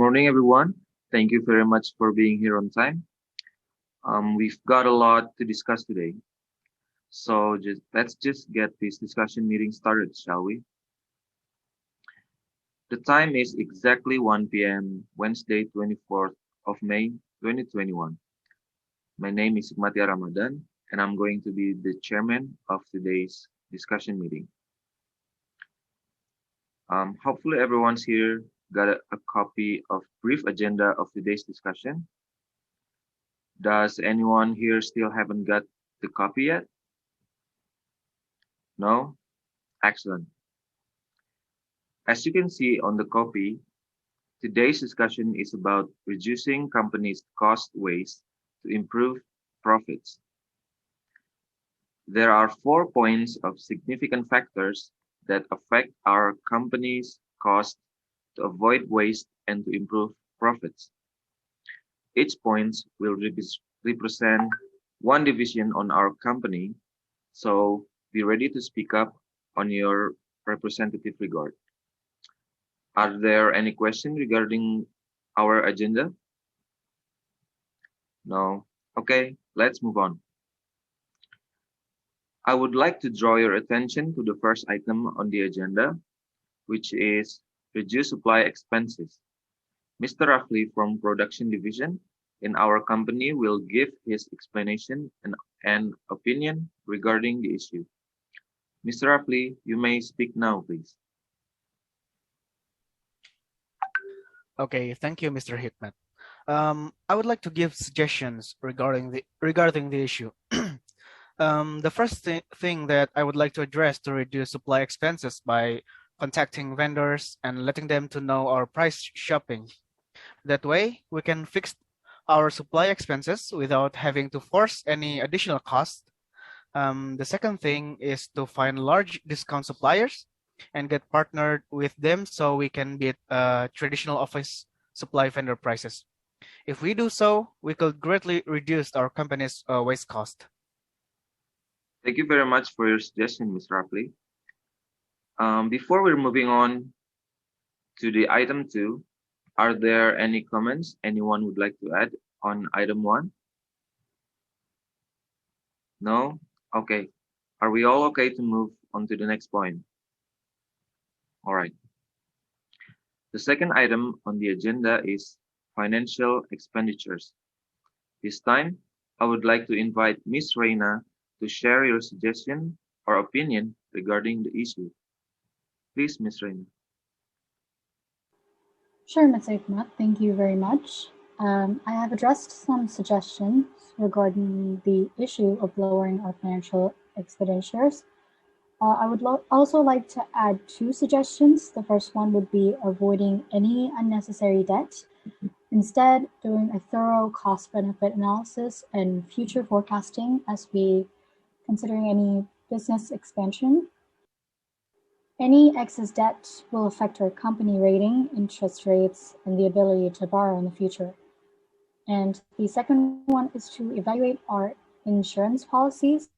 morning, everyone. Thank you very much for being here on time. We've got a lot to discuss today. So let's just get this discussion meeting started, shall we? The time is exactly 1 p.m. Wednesday, 24th of May, 2021. My name is Hikmatiar Ramadan, and I'm going to be the chairman of today's discussion meeting. Hopefully everyone's here got a copy of brief agenda of today's discussion. Does anyone here still haven't got the copy yet? No? Excellent. As you can see on the copy, today's discussion is about reducing companies' cost waste to improve profits. There are 4 points of significant factors that affect our company's cost to avoid waste and to improve profits. Each point will represent one division on our company, so be ready to speak up on your representative regard. Are there any questions regarding our agenda? No? Okay, let's move on. I would like to draw your attention to the first item on the agenda, which is reduce supply expenses. Mr. Rafli from Production Division in our company will give his explanation and opinion regarding the issue. Mr. Rafli, you may speak now, please. Okay, thank you, Mr. Hikmat. I would like to give suggestions regarding the issue. The first thing that I would like to address to reduce supply expenses by contacting vendors and letting them to know our price shopping. That way, we can fix our supply expenses without having to force any additional cost. The second thing is to find large discount suppliers and get partnered with them so we can beat traditional office supply vendor prices. If we do so, we could greatly reduce our company's waste cost. Thank you very much for your suggestion, Mr. Rafli. Before we're moving on to the item 2, are there any comments anyone would like to add on item 1? No? Okay. Are we all okay to move on to the next point? All right. The second item on the agenda is financial expenditures. This time, I would like to invite Ms. Reina to share your suggestion or opinion regarding the issue. Please, Ms. Reina. Sure, Mr. Hikmat, thank you very much. I have addressed some suggestions regarding the issue of lowering our financial expenditures. I would also like to add 2 suggestions. The first one would be avoiding any unnecessary debt. Instead, doing a thorough cost-benefit analysis and future forecasting as we considering any business expansion. Any excess debt will affect our company rating, interest rates, and the ability to borrow in the future. And the second one is to evaluate our insurance policies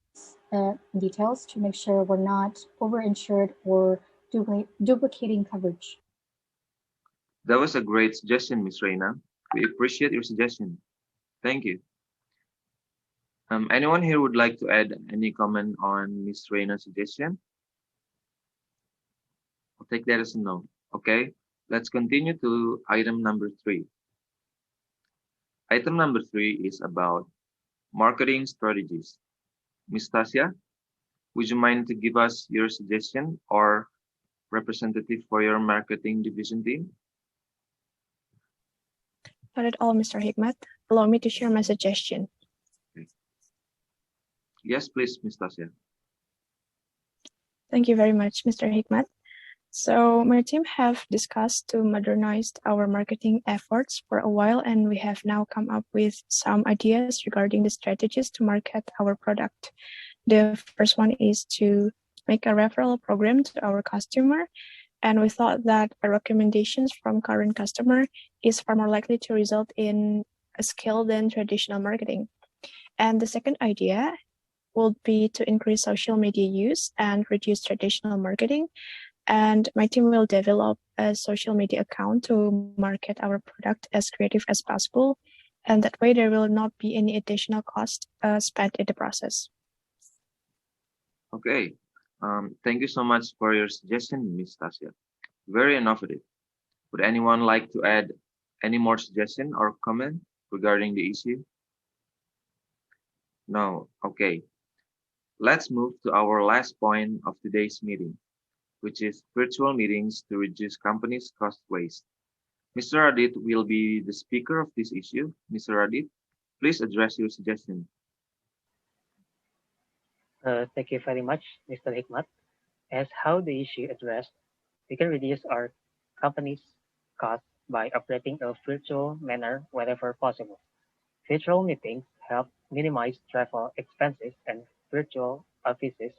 details to make sure we're not overinsured or duplicating coverage. That was a great suggestion, Ms. Reina. We appreciate your suggestion. Thank you. Anyone here would like to add any comment on Ms. Reina's suggestion? I'll take that as a no. Okay, let's continue to item number 3. Item number 3 is about marketing strategies. Ms. Tasia, would you mind to give us your suggestion or representative for your marketing division team? Not at all, Mr. Hikmat. Allow me to share my suggestion. Okay. Yes, please, Ms. Tasia. Thank you very much, Mr. Hikmat. So my team have discussed to modernize our marketing efforts for a while, and we have now come up with some ideas regarding the strategies to market our product. The first one is to make a referral program to our customer, and we thought that recommendations from current customer is far more likely to result in a skill than traditional marketing. And the second idea would be to increase social media use and reduce traditional marketing. And my team will develop a social media account to market our product as creative as possible. And that way there will not be any additional cost spent in the process. Okay. Thank you so much for your suggestion, Ms. Tasya. Very innovative. Would anyone like to add any more suggestion or comment regarding the issue? No. Okay. Let's move to our last point of today's meeting, which is virtual meetings to reduce companies' cost waste. Mr. Radit will be the speaker of this issue. Mr. Radit, please address your suggestion. Thank you very much, Mr. Hikmat. As how the issue addressed, we can reduce our company's costs by operating a virtual manner wherever possible. Virtual meetings help minimize travel expenses and virtual offices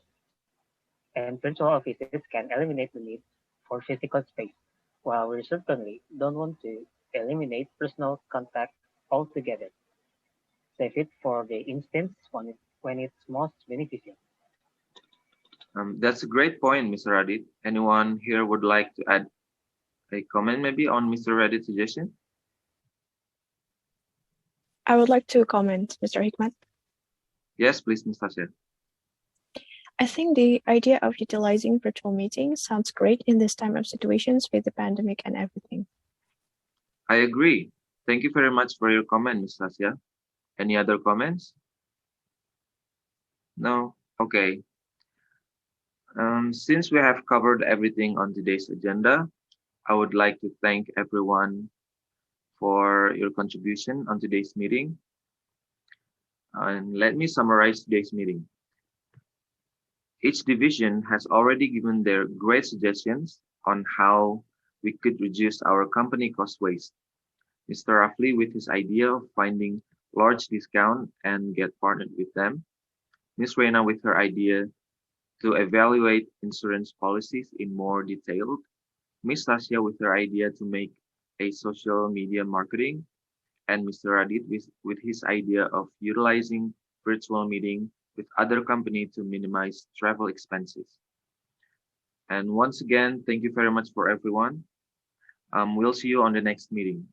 can eliminate the need for physical space, while we certainly don't want to eliminate personal contact altogether. Save it for the instance when it's most beneficial. That's a great point, Mr. Radit. Anyone here would like to add a comment maybe on Mr. Radit's suggestion? I would like to comment, Mr. Hikmat. Yes, please, Ms. Tasya. I think the idea of utilizing virtual meetings sounds great in this time of situations with the pandemic and everything. I agree. Thank you very much for your comment, Ms. Tasya. Any other comments? No? Okay. Since we have covered everything on today's agenda, I would like to thank everyone for your contribution on today's meeting. And let me summarize today's meeting. Each division has already given their great suggestions on how we could reduce our company cost waste. Mr. Rafli with his idea of finding large discount and get partnered with them. Ms. Reina with her idea to evaluate insurance policies in more detail. Ms. Tasya with her idea to make a social media marketing, and Mr. Radit with his idea of utilizing virtual meeting with other company to minimize travel expenses. And once again, thank you very much for everyone. We'll see you on the next meeting.